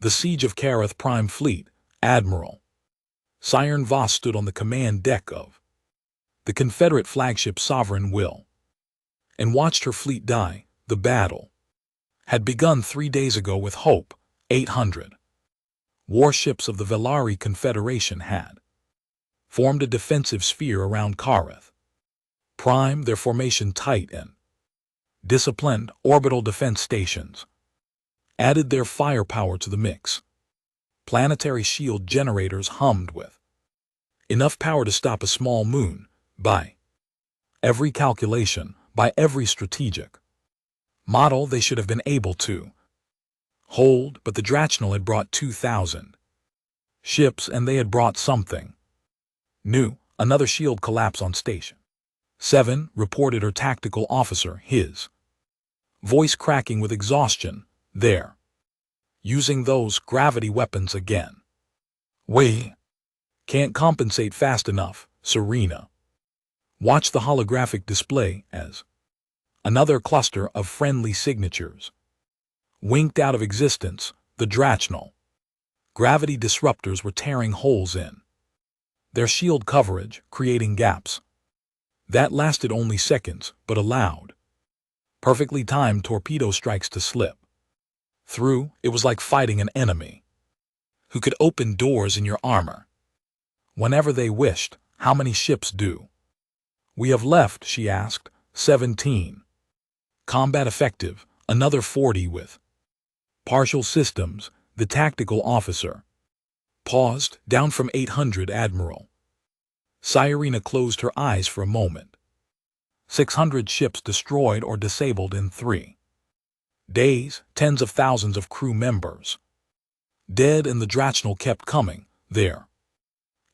The siege of Kareth Prime Fleet, Admiral Siren Voss stood on the command deck of the Confederate flagship Sovereign Will and watched her fleet die. The battle had begun 3 days ago with Hope. 800 warships of the Velari Confederation had formed a defensive sphere around Kareth Prime, their formation tight and disciplined. Orbital defense stations added their firepower to the mix. Planetary shield generators hummed with enough power to stop a small moon by every calculation, by every strategic model. They should have been able to hold, but the Drachnal had brought 2,000 ships, and they had brought something new. Another shield collapse on Station 7, reported her tactical officer, his voice cracking with exhaustion. They're using those gravity weapons again. We can't compensate fast enough. Serena watched the holographic display as another cluster of friendly signatures winked out of existence. The Drachnal gravity disruptors were tearing holes in their shield coverage, creating gaps that lasted only seconds but allowed perfectly timed torpedo strikes to slip through. It was like fighting an enemy who could open doors in your armor whenever they wished. How many ships do we have left? She asked. 17. Combat effective. Another 40 with partial systems. The tactical officer paused. Down from 800. Admiral Sirena closed her eyes for a moment. 600 ships destroyed or disabled in 3 days. Tens of thousands of crew members dead, and the Drachnal kept coming. Their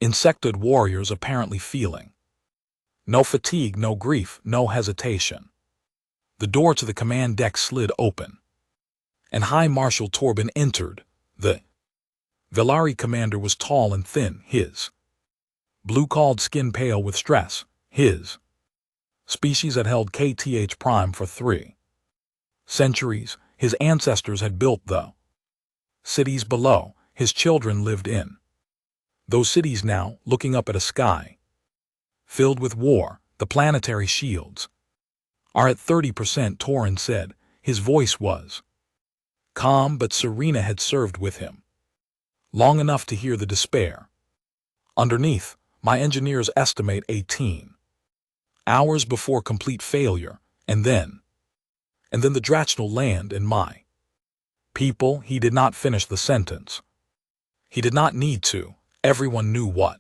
insectoid warriors apparently feeling no fatigue, no grief, no hesitation. The door to the command deck slid open, and High Marshal Torben entered. The Velari commander was tall and thin, his blue-called skin pale with stress. His species had held KTH Prime for 3 centuries. His ancestors had built the cities below. His children lived in those cities now, looking up at a sky filled with war. The planetary shields are at 30%, Torren said. His voice was calm, but Serena had served with him long enough to hear the despair underneath. My engineers estimate 18 hours before complete failure, and then the Drachnal land, and my people. He did not finish the sentence. He did not need to. Everyone knew what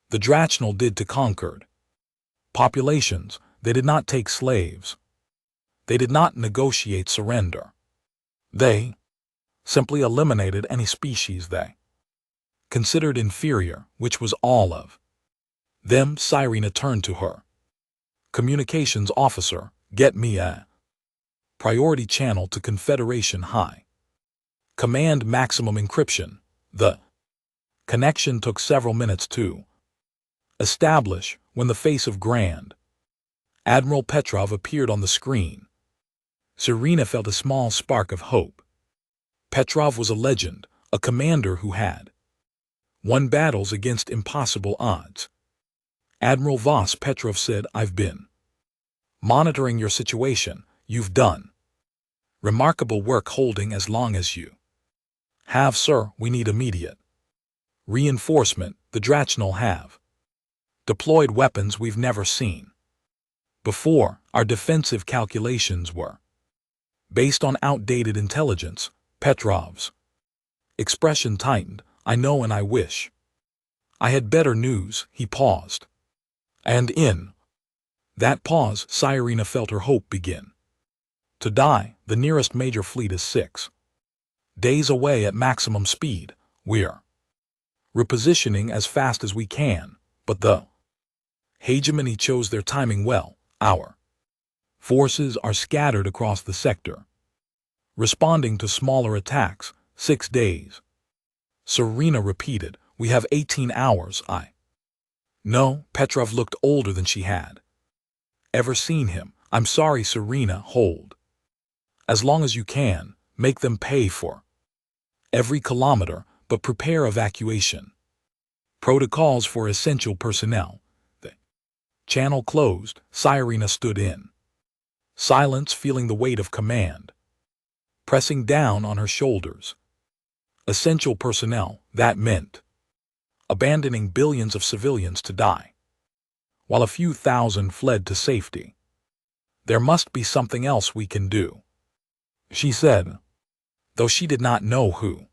the Drachnal did to conquered populations. They did not take slaves. They did not negotiate surrender. They simply eliminated any species they considered inferior, which was all of them. Sirena turned to her communications officer. Get me a priority channel to Confederation High Command maximum encryption. The connection took several minutes to establish. When the face of Grand Admiral Petrov appeared on the screen, Serena felt a small spark of hope. Petrov was a legend, a commander who had won battles against impossible odds. Admiral Voss, Petrov said, I've been monitoring your situation. You've done remarkable work holding as long as you have, sir. We need immediate reinforcement. The Drachnal have deployed weapons we've never seen before. Our defensive calculations were based on outdated intelligence. Petrov's expression tightened. I know, and I wish I had better news. He paused, and in that pause, Sirena felt her hope begin to die. The nearest major fleet is 6 days away at maximum speed. We're repositioning as fast as we can, but the hegemony chose their timing well. Our forces are scattered across the sector, responding to smaller attacks. 6 days. Serena repeated. We have 18 hours. I know. Petrov looked older than she had ever seen him. I'm sorry, Serena. Hold as long as you can. Make them pay for every kilometer, but prepare evacuation. Protocols for essential personnel. The channel closed, Sirena stood in. Silence, feeling the weight of command pressing down on her shoulders. Essential personnel, that meant abandoning billions of civilians to die, while a few thousand fled to safety. There must be something else we can do, she said, though she did not know who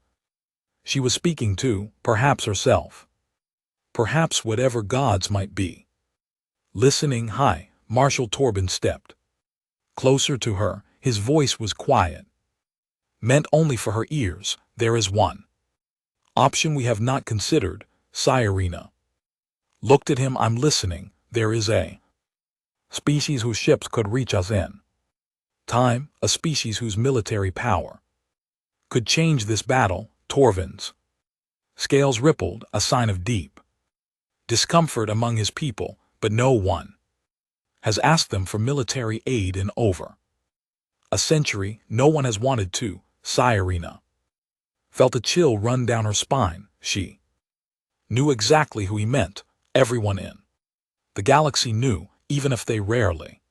she was speaking to, perhaps herself, perhaps whatever gods might be. Listening high, Marshal Torben stepped closer to her. His voice was quiet, meant only for her ears. There is one option we have not considered, Sirena looked at him. I'm listening. There is a species whose ships could reach us in time, a species whose military power could change this battle. Torven's scales rippled, a sign of deep discomfort among his people, but no one has asked them for military aid in over a century. No one has wanted to. Sirena felt a chill run down her spine. She knew exactly who he meant. Everyone in the galaxy knew, even if they rarely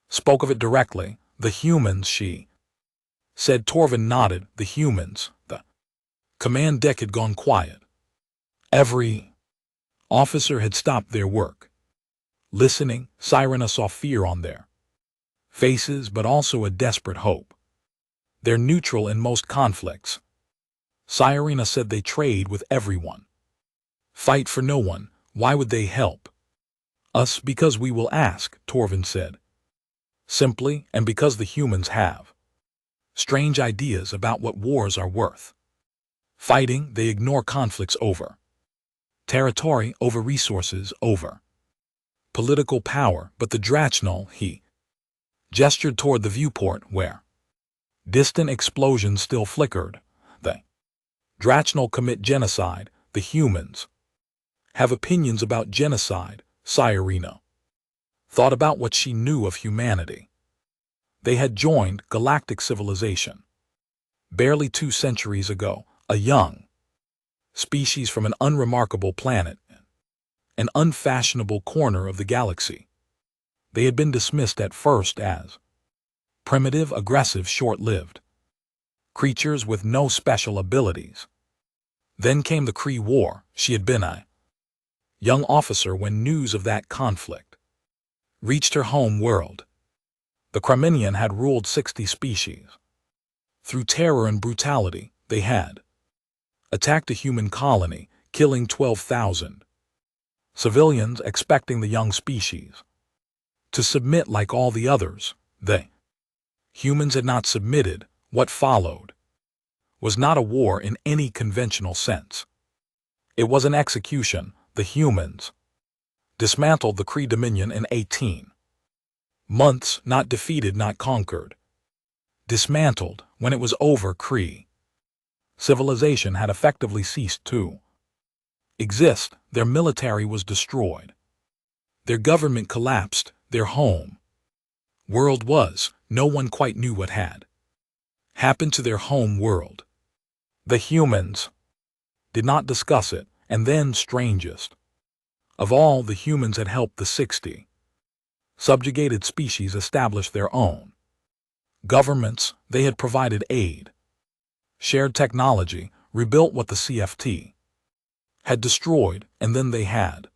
spoke of it directly. The humans, she said. Torven nodded. The humans. The command deck had gone quiet. Every officer had stopped their work. Listening, Sirena saw fear on their faces, but also a desperate hope. They're neutral in most conflicts. Sirena said. They trade with everyone, fight for no one. Why would they help us? Because we will ask, Torven said simply, and because the humans have strange ideas about what wars are worth fighting. They ignore conflicts over territory, over resources, over political power. But the Drachnol, he gestured toward the viewport where distant explosions still flickered. The Drachnol commit genocide. The humans have opinions about genocide. Sirena thought about what she knew of humanity. They had joined galactic civilization barely 2 centuries ago, a young species from an unremarkable planet, an unfashionable corner of the galaxy. They had been dismissed at first as primitive, aggressive, short-lived creatures with no special abilities. Then came the Kree War. She had been a young officer when news of that conflict reached her home world. The Kremlinian had ruled 60 species. Through terror and brutality, they had attacked a human colony, killing 12,000 civilians, expecting the young species to submit like all the others. The humans had not submitted. What followed was not a war in any conventional sense. It was an execution. The humans dismantled the Kree Dominion in 18 months, not defeated, not conquered. Dismantled. When it was over, Kree civilization had effectively ceased to exist. Their military was destroyed. Their government collapsed. Their home world was. No one quite knew what had happened to their home world. The humans did not discuss it. And then, strangest of all, the humans had helped the 60 subjugated species establish their own governments. They had provided aid, shared technology, rebuilt what the CFT had destroyed, and then they had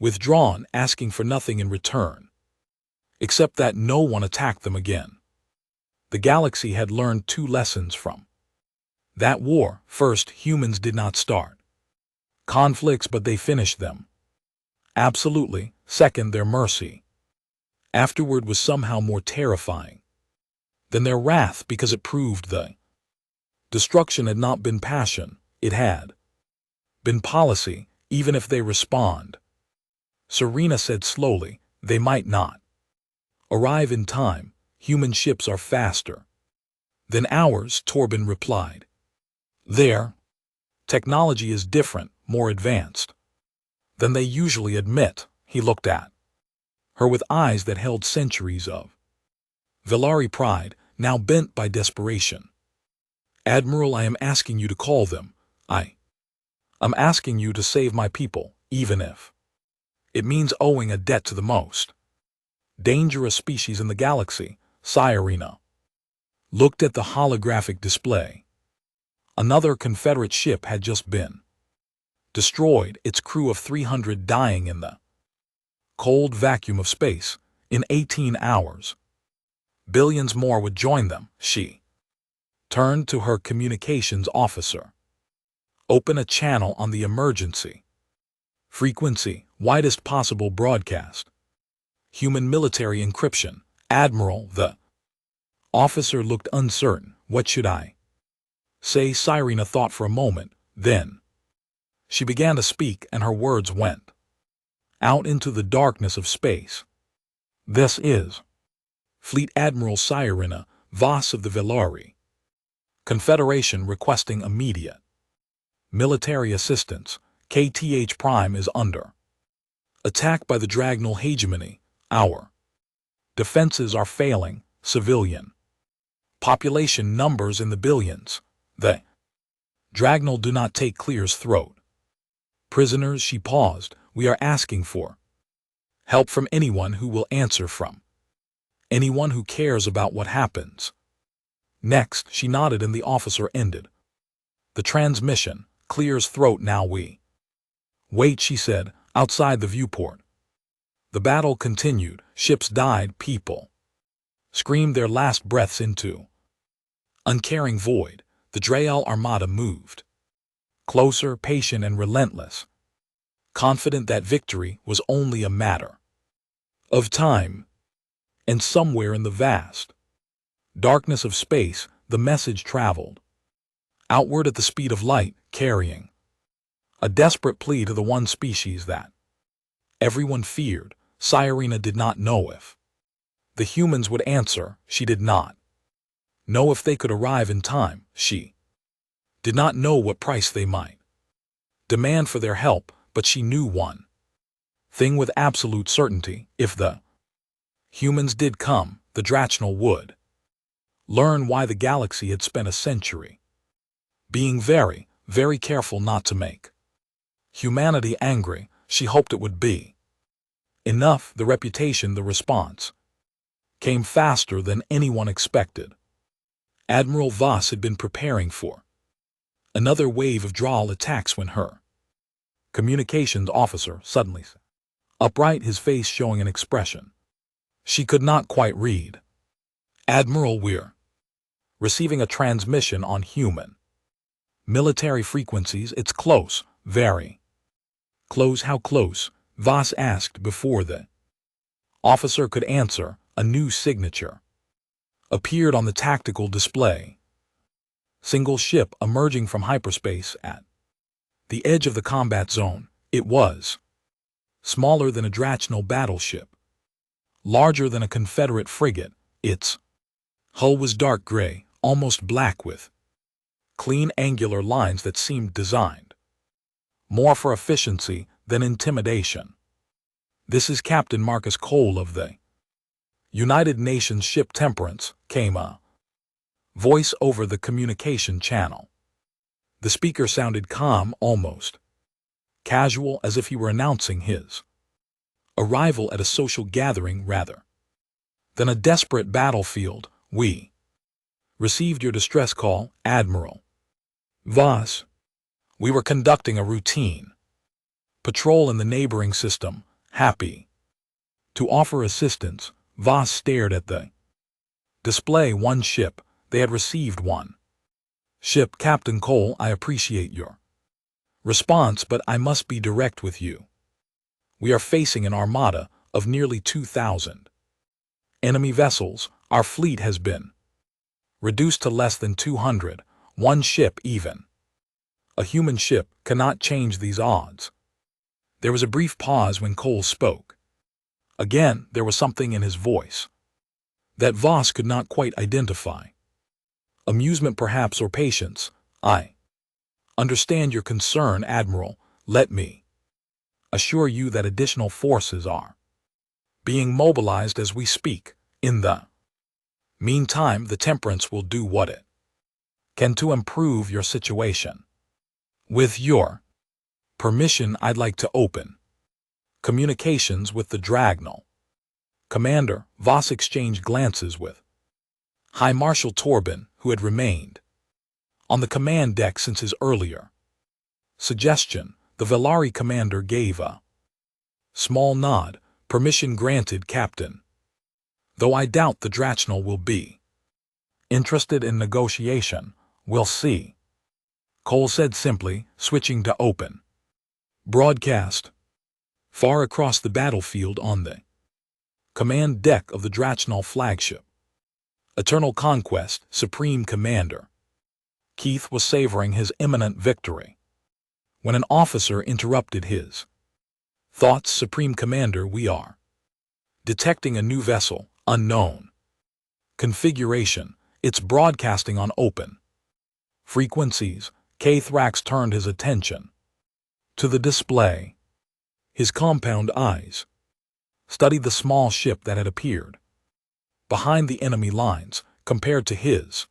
withdrawn, asking for nothing in return, except that no one attacked them again. The galaxy had learned 2 lessons from that war. First, humans did not start conflicts, but they finished them. Absolutely. Second, their mercy afterward was somehow more terrifying than their wrath, because it proved the destruction had not been passion, it had been policy. Even if they respond, Sirena said slowly, they might not arrive in time. Human ships are faster than ours, Torben replied. Their technology is different, more advanced than they usually admit. He looked at her with eyes that held centuries of Villari pride, now bent by desperation. Admiral, I am asking you to call them. I'm asking you to save my people, even if it means owing a debt to the most dangerous species in the galaxy. Cyrena looked at the holographic display. Another Confederate ship had just been destroyed, its crew of 300 dying in the cold vacuum of space in 18 hours. Billions more would join them. She turned to her communications officer. Open a channel on the emergency frequency, widest possible broadcast. Human military encryption. Admiral, the officer looked uncertain. What should I say? Cyrena thought for a moment. Then she began to speak, and her words went out into the darkness of space. This is Fleet Admiral Cyrena Voss of the Velari Confederation requesting immediate military assistance. KTH Prime is under attack by the Dragnal hegemony. Our defenses are failing. Civilian population numbers in the billions. The Dragnal do not take Clear's throat. Prisoners. She paused. We are asking for help from anyone who will answer, from anyone who cares about what happens next. She nodded and the officer ended the transmission. Clear's throat now. We wait, she said, outside the viewport. The battle continued. Ships died. People screamed their last breaths into uncaring void. The Drael Armada moved closer, patient and relentless, confident that victory was only a matter of time. And somewhere in the vast darkness of space, the message traveled outward at the speed of light, carrying a desperate plea to the one species that everyone feared. Cyrena did not know if the humans would answer. She did not know if they could arrive in time. She did not know what price they might demand for their help, but she knew one thing with absolute certainty. If the humans did come, the Dragnal would learn why the galaxy had spent a century being very, very careful not to make humanity angry. She hoped it would be enough. The reputation, the response came faster than anyone expected. Admiral Voss had been preparing for another wave of Draal attacks when her communications officer suddenly sat upright, his face showing an expression she could not quite read. Admiral, we're receiving a transmission on human military frequencies. It's close, very close. How close? Voss asked. Before the officer could answer, a new signature appeared on the tactical display. Single ship emerging from hyperspace at the edge of the combat zone. It was smaller than a Dragnal battleship, larger than a Confederate frigate. Its hull was dark gray, almost black, with clean angular lines that seemed designed more for efficiency than intimidation. This is Captain Marcus Cole of the United Nations ship Temperance, came a voice over the communication channel. The speaker sounded calm, almost casual, as if he were announcing his arrival at a social gathering rather than a desperate battlefield. We received your distress call, Admiral Voss. We were conducting a routine patrol in the neighboring system, happy to offer assistance. Voss stared at the display. One ship. They had received one ship. Captain Cole, I appreciate your response, but I must be direct with you. We are facing an armada of nearly 2,000 enemy vessels. Our fleet has been reduced to less than 200. One ship, even a human ship, cannot change these odds. There was a brief pause when Cole spoke. Again, there was something in his voice that Voss could not quite identify. Amusement perhaps, or patience. I understand your concern, Admiral. Let me assure you that additional forces are being mobilized as we speak. In the meantime, the Temperance will do what it Can to improve your situation. With your permission, I'd like to open communications with the Dragnel. Commander Voss exchanged glances with High Marshal Torben, who had remained on the command deck since his earlier suggestion. The Velari commander gave a small nod. Permission granted, Captain. Though I doubt the Dragnel will be interested in negotiation. We'll see. Cole said simply, switching to open broadcast. Far across the battlefield on the command deck of the Dragnel flagship, Eternal Conquest, Supreme Commander Keith was savoring his imminent victory when an officer interrupted his thoughts. Supreme Commander, we are detecting a new vessel, unknown configuration. It's broadcasting on open frequencies. Kathrax turned his attention to the display. His compound eyes studied the small ship that had appeared behind the enemy lines. Compared to his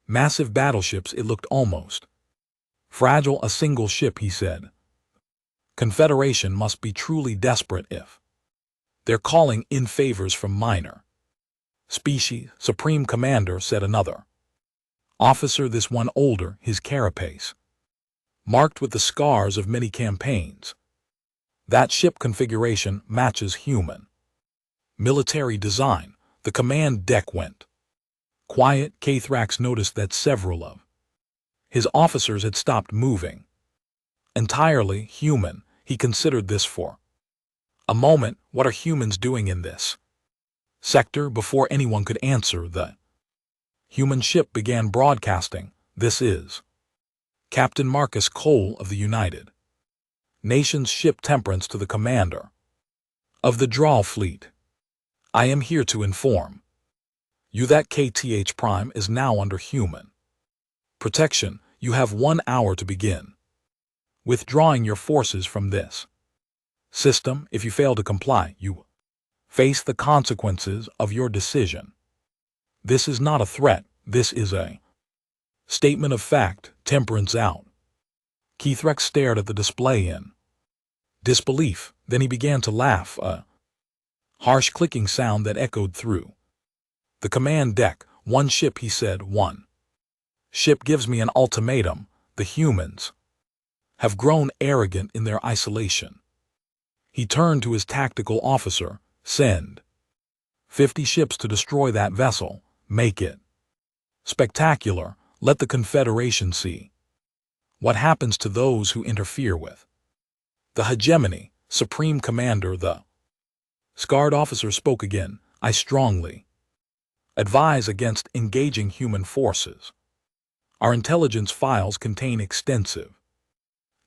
massive battleships, it looked almost fragile. A single ship, he said. Confederation must be truly desperate if they're calling in favors from minor species. Supreme Commander, said another officer, this one older, his carapace marked with the scars of many campaigns. That ship configuration matches human military design. The command deck went quiet. Kathrax noticed that several of his officers had stopped moving. Entirely human, he considered this for a moment. What are humans doing in this sector? Before anyone could answer, the human ship began broadcasting. This is Captain Marcus Cole of the United Nations ship Temperance to the commander of the Draw fleet. I am here to inform you that KTH Prime is now under human protection. You have 1 hour to begin withdrawing your forces from this system. If you fail to comply, you face the consequences of your decision. This is not a threat. This is a statement of fact. Temperance out. Keithrex stared at the display in disbelief. Then he began to laugh, a harsh clicking sound that echoed through the command deck. One ship, he said, one ship gives me an ultimatum. The humans have grown arrogant in their isolation. He turned to his tactical officer. Send 50 ships to destroy that vessel. Make it spectacular. Let the Confederation see what happens to those who interfere with the hegemony. Supreme Commander, the scarred officer spoke again. I strongly advise against engaging human forces. Our intelligence files contain extensive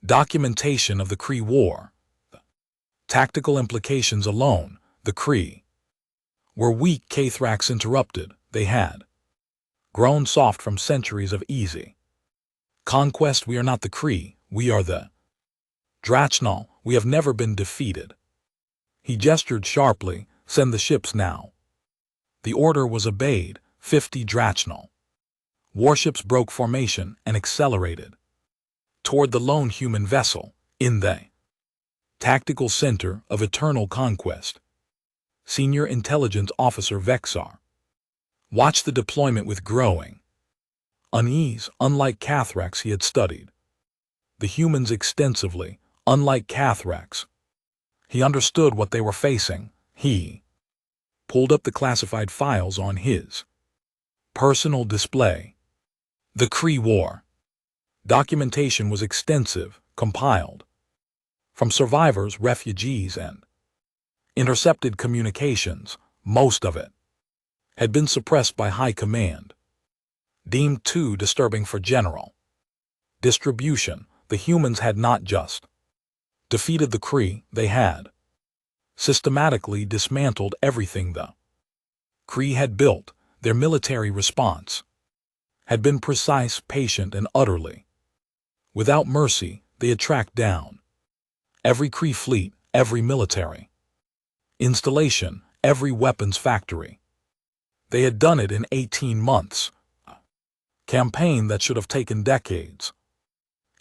documentation of the Kree War. The tactical implications alone. The Kree were weak. Kathrax interrupted. They had grown soft from centuries of easy conquest. We are not the Kree. We are the Dragnel. We have never been defeated. He gestured sharply. Send the ships now. The order was obeyed. 50 Dragnel warships broke formation and accelerated toward the lone human vessel in the tactical center of Eternal Conquest. Senior Intelligence Officer Vexar watched the deployment with growing unease. Unlike Kathrax, he had studied the humans extensively. Unlike Kathrax, he understood what they were facing. He pulled up the classified files on his personal display. The Kree War documentation was extensive, compiled from survivors, refugees, and intercepted communications. Most of it had been suppressed by High Command, deemed too disturbing for general distribution. The humans had not just defeated the Kree, they had systematically dismantled everything the Kree had built. Their military response had been precise, patient, and utterly without mercy. They had tracked down every Kree fleet, every military installation, every weapons factory. They had done it in 18 months. campaign that should have taken decades.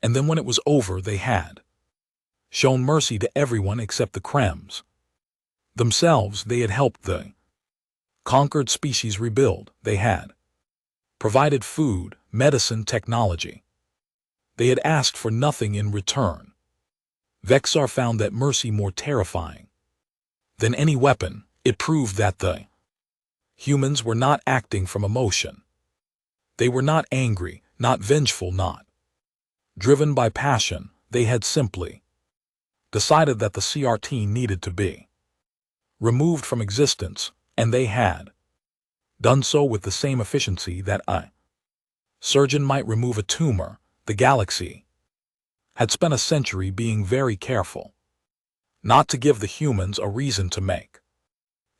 And then when it was over, they had shown mercy to everyone except the Krems. Themselves, they had helped the conquered species rebuild. They had provided food, medicine, technology. They had asked for nothing in return. Vexar found that mercy more terrifying than any weapon. It proved that the humans were not acting from emotion. They were not angry, not vengeful, not driven by passion. They had simply decided that the CRT needed to be removed from existence, and they had done so with the same efficiency that a surgeon might remove a tumor. The galaxy had spent a century being very careful not to give the humans a reason to make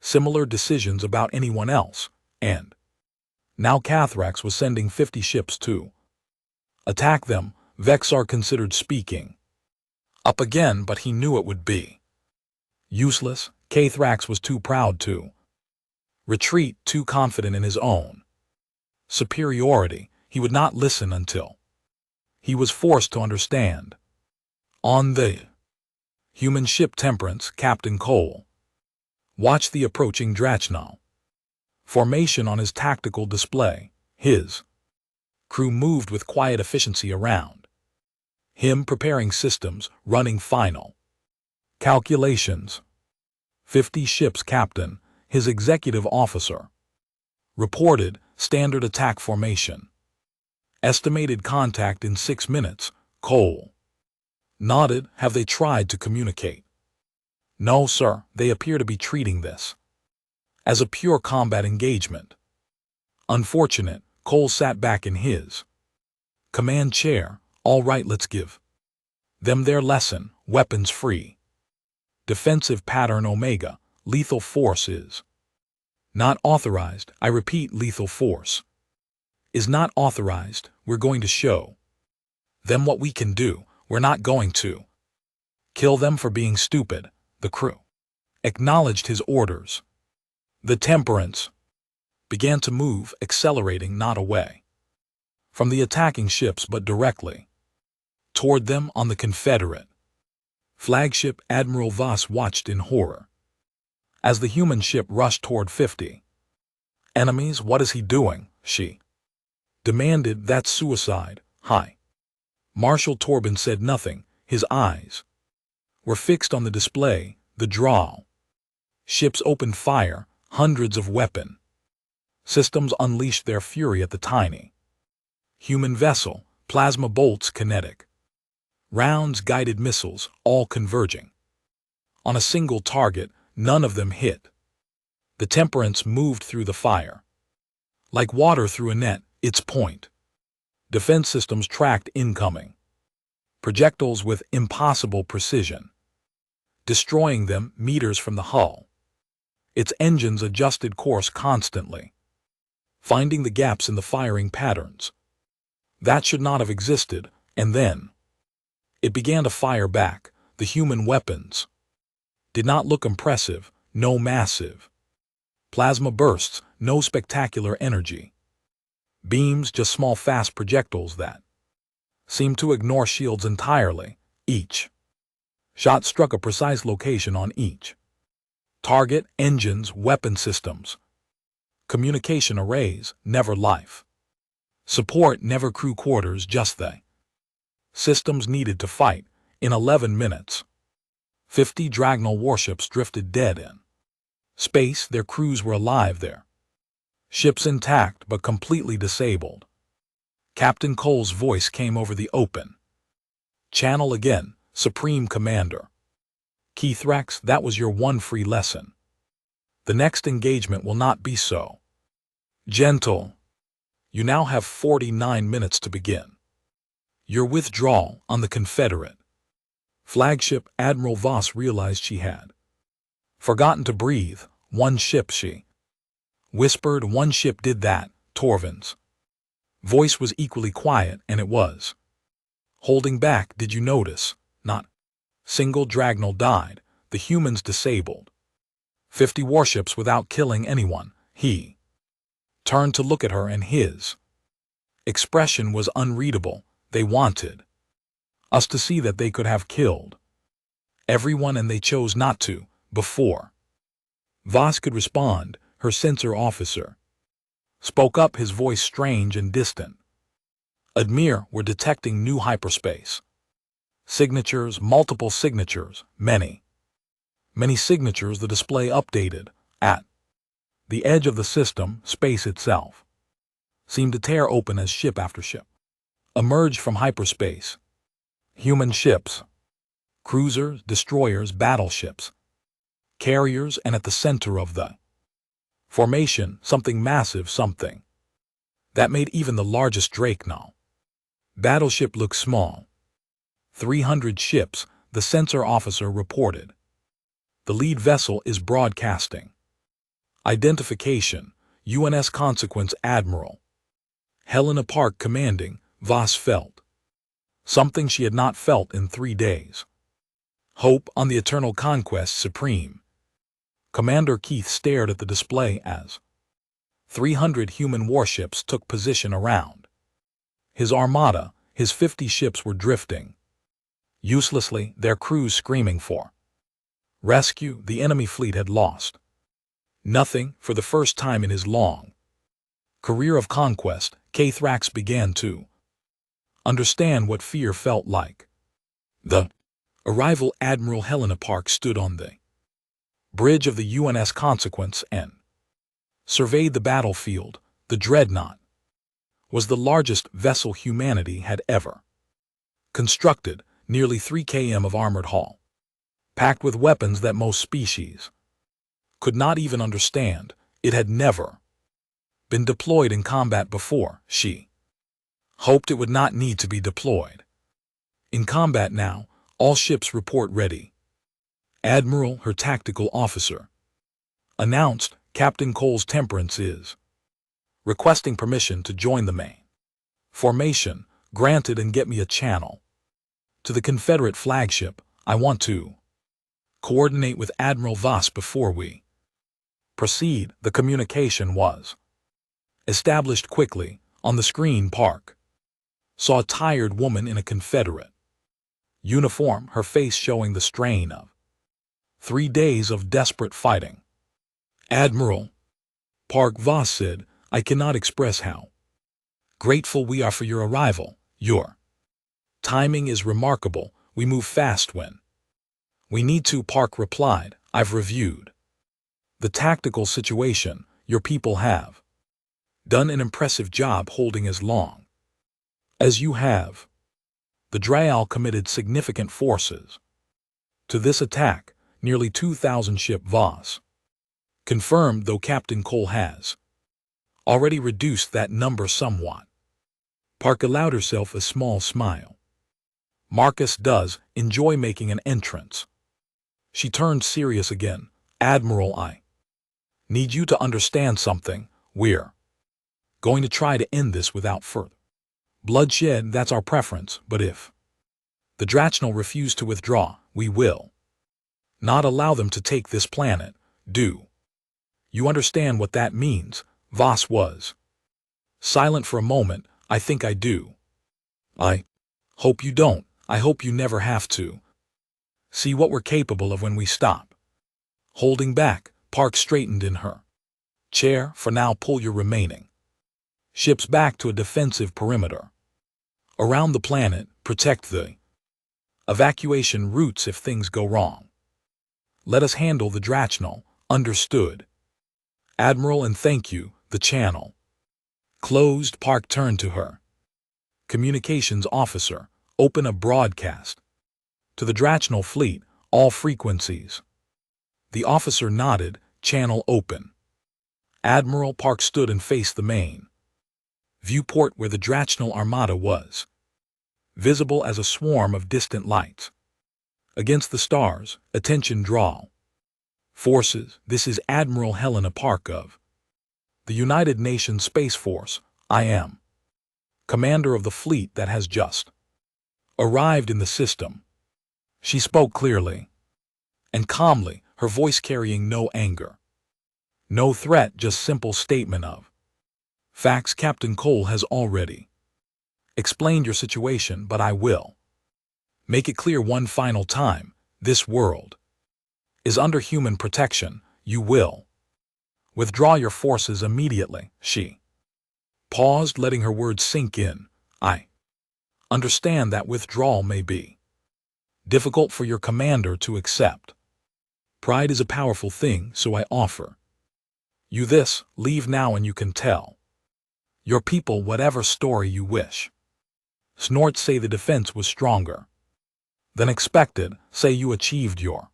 similar decisions about anyone else, and now Cathrax was sending 50 ships to attack them. Vexar considered speaking up again, but he knew it would be useless. Cathrax was too proud to retreat, too confident in his own superiority. He would not listen until he was forced to understand. On the human ship Temperance, Captain Cole watched the approaching Drachnal formation on his tactical display. His crew moved with quiet efficiency around him, preparing systems, running final calculations. 50 ships, Captain, his executive officer, reported. Standard attack formation. Estimated contact in 6 minutes. Cole nodded. Have they tried to communicate? No, sir. They appear to be treating this as a pure combat engagement. Unfortunate. Cole sat back in his command chair. All right, let's give them their lesson. Weapons free. Defensive pattern Omega. Lethal force is not authorized. I repeat, lethal force is not authorized. We're going to show them what we can do. We're not going to kill them for being stupid. The crew acknowledged his orders. The Temperance began to move, accelerating not away from the attacking ships but directly toward them on the Confederate flagship. Admiral Voss watched in horror as the human ship rushed toward 50 enemies. What is he doing? She demanded. That's suicide. Hi. Marshal Torben said nothing. His eyes were fixed on the display. The draw ships opened fire. Hundreds of weapon systems unleashed their fury at the tiny human vessel. Plasma bolts, kinetic rounds, guided missiles, all converging on a single target. None of them hit. The Temperance moved through the fire like water through a net. Its point defense systems tracked incoming projectiles with impossible precision, destroying them meters from the hull. Its engines adjusted course constantly, finding the gaps in the firing patterns that should not have existed, and then it began to fire back. The human weapons did not look impressive. No massive plasma bursts, no spectacular energy beams, just small fast projectiles that seemed to ignore shields entirely. Each shot struck a precise location on each target. Engines, weapon systems, communication arrays, never life support, never crew quarters, just the systems needed to fight. In 11 minutes, 50 Dragnal warships drifted dead in space. Their crews were alive, their ships intact but completely disabled. Captain Cole's voice came over the open channel again. Supreme Commander Cathrax, that was your one free lesson. The next engagement will not be so gentle. You now have 49 minutes to begin your withdrawal on the Confederate flagship. Admiral Voss realized she had forgotten to breathe. One ship, she whispered. One ship did that. Torven's voice was equally quiet, and it was holding back. Did you notice? Not single Dragnal died. The humans disabled 50 warships without killing anyone. He turned to look at her, and his expression was unreadable. They wanted us to see that they could have killed everyone and they chose not to. Before Voss could respond, her sensor officer spoke up, his voice strange and distant. Admir, we're detecting new hyperspace signatures, multiple signatures, many signatures. The display updated. At the edge of the system, space itself seemed to tear open as ship after ship emerged from hyperspace. Human ships, cruisers, destroyers, battleships, carriers, and at the center of the formation, something massive, something that made even the largest Dreadnought battleship look small. 300 ships, the sensor officer reported. The lead vessel is broadcasting. Identification, UNS Consequence Admiral Helena Park commanding. Voss felt something she had not felt in 3 days. Hope on the eternal conquest supreme. Commander Keith stared at the display as 300 human warships took position around his armada. His 50 ships were drifting uselessly, their crews screaming for rescue. The enemy fleet had lost nothing. For the first time in his long career of conquest, Cathrax began to understand what fear felt like. The arrival. Admiral Helena Park stood on the bridge of the UNS Consequence and surveyed the battlefield. The Dreadnought was the largest vessel humanity had ever constructed, nearly 3 km of armored hull, packed with weapons that most species could not even understand. It had never been deployed in combat before. She hoped it would not need to be deployed in combat now. All ships report ready. Admiral, her tactical officer, announced. Captain Cole's Temperance is requesting permission to join the main formation. Granted, and get me a channel to the Confederate flagship. I want to coordinate with Admiral Voss before we proceed. The communication was established quickly. On the screen, Park saw a tired woman in a Confederate uniform, her face showing the strain of 3 days of desperate fighting. Admiral Park, Voss said, I cannot express how grateful we are for your arrival. Your timing is remarkable. We move fast when we need to. Park replied, I've reviewed the tactical situation. Your people have done an impressive job holding as long as you have. The Draal committed significant forces to this attack, nearly 2,000 ship. Voss confirmed, though Captain Cole has already reduced that number somewhat. Park allowed herself a small smile. Marcus does enjoy making an entrance. She turned serious again. Admiral, I need you to understand something. We're going to try to end this without further bloodshed. That's our preference, but if the Drachnal refuse to withdraw, we will not allow them to take this planet. Do you understand what that means? Voss was silent for a moment. I think I do. I hope you don't. I hope you never have to. See what we're capable of when we stop holding back. Park straightened in her chair. For now, pull your remaining ships back to a defensive perimeter around the planet. Protect the evacuation routes if things go wrong. Let us handle the Drachnal. Understood, Admiral, and thank you. The channel closed. Park turned to her communications officer. Open a broadcast to the Drachnal fleet, all frequencies. The officer nodded. Channel open. Admiral. Park stood and faced the main viewport where the Drachnal armada was visible as a swarm of distant lights against the stars. Attention, Draal forces. This is Admiral Helena Park of the United Nations Space Force. I am commander of the fleet that has just arrived in the system. She spoke clearly and calmly, her voice carrying no anger, no threat, just simple statement of facts. Captain Cole has already Explained your situation, but I will make it clear one final time. This world is under human protection. You will withdraw your forces immediately. She paused, letting her words sink in. I understand that withdrawal may be difficult for your commander to accept. Pride is a powerful thing, so I offer you this: leave now and you can tell your people whatever story you wish. Snort, say the defense was stronger than expected. Say you achieved your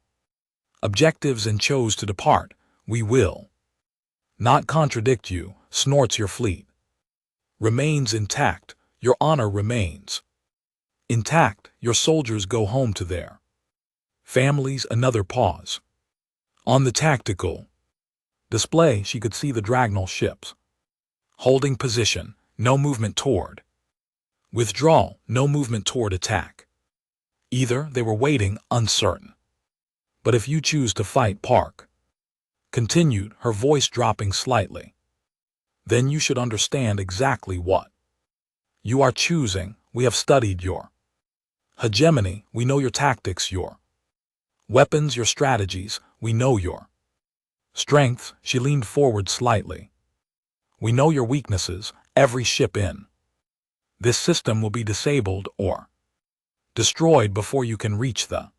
objectives and chose to depart. We will not contradict you. Snorts, your fleet remains intact. Your honor remains intact. Your soldiers go home to their families. Another pause. On the tactical display, she could see the Dragnal ships holding position. No movement toward withdrawal, no movement toward attack. Either they were waiting, uncertain. But if you choose to fight, Park continued, her voice dropping slightly, then you should understand exactly what you are choosing. We have studied your hegemony. We know your tactics, your weapons, your strategies. We know your strengths. She leaned forward slightly. We know your weaknesses. Every ship in this system will be disabled or destroyed before you can reach the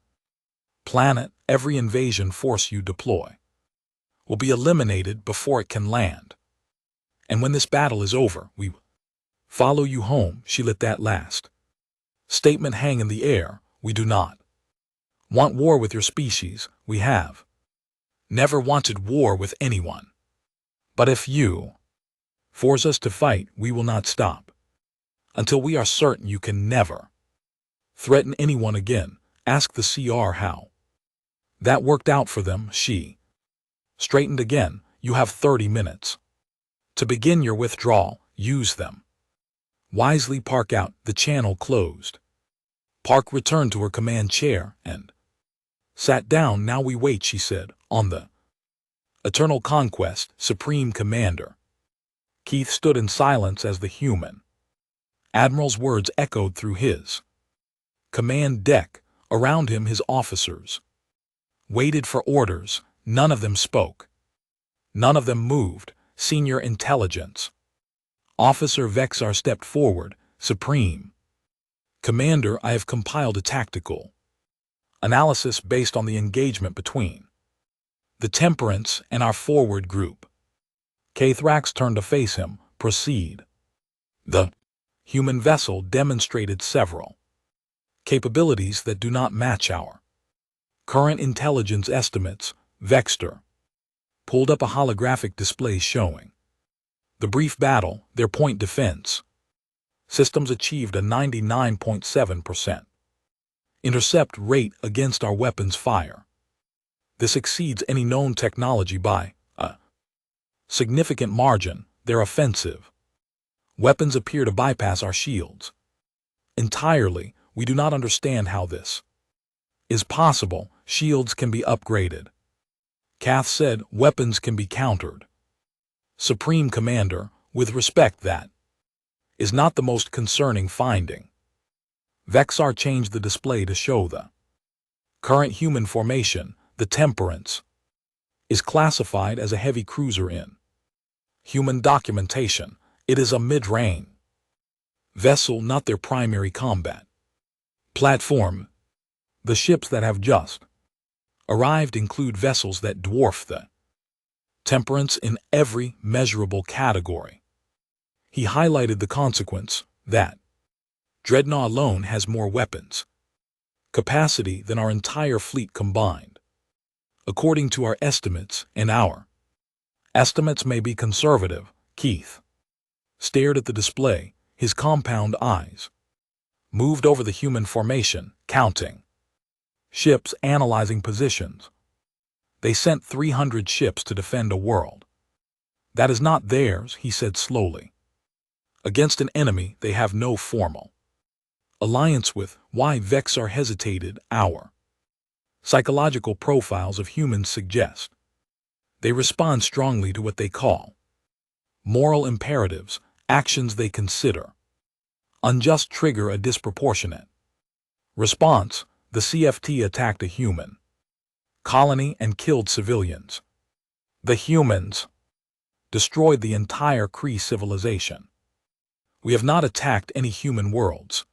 planet. Every invasion force you deploy will be eliminated before it can land. And when this battle is over, we will follow you home. She let that last statement hang in the air. We do not want war with your species. We have never wanted war with anyone. But if you force us to fight, we will not stop until we are certain you can never threaten anyone again. Ask the CR how that worked out for them. She straightened again. You have 30 minutes to begin your withdrawal. Use them wisely. Park out. The channel closed. Park returned to her command chair and sat down. Now we wait, she said. On the eternal conquest, Supreme Commander. Keith stood in silence as the human admiral's words echoed through his command deck. Around him, his officers waited for orders. None of them spoke. None of them moved. Senior Intelligence Officer Vexar stepped forward. Supreme Commander, I have compiled a tactical analysis based on the engagement between the Temperance and our forward group. Kathrax turned to face him. Proceed. The human vessel demonstrated several capabilities that do not match our current intelligence estimates. Vexter pulled up a holographic display showing the brief battle. Their point defense systems achieved a 99.7% intercept rate against our weapons fire. This exceeds any known technology by a significant margin. Their offensive weapons appear to bypass our shields entirely. We do not understand how this is possible. Shields can be upgraded, Kath said. Weapons can be countered. Supreme Commander, with respect, that is not the most concerning finding. Vexar changed the display to show the current human formation. The Temperance is classified as a heavy cruiser in human documentation. It is a mid-range vessel, not their primary combat platform. The ships that have just arrived include vessels that dwarf the Temperance in every measurable category. He highlighted the consequence that Dreadnought alone has more weapons capacity than our entire fleet combined. According to our estimates, and our estimates may be conservative, Keith stared at the display. His compound eyes moved over the human formation, counting ships, analyzing positions. They sent 300 ships to defend a world that is not theirs, he said slowly. Against an enemy they have no formal alliance with. Why? Vexar hesitated. Our psychological profiles of humans suggest they respond strongly to what they call moral imperatives, actions they consider Unjust trigger a disproportionate response. The CFT attacked a human colony and killed civilians. The humans destroyed the entire Kree civilization. We have not attacked any human worlds.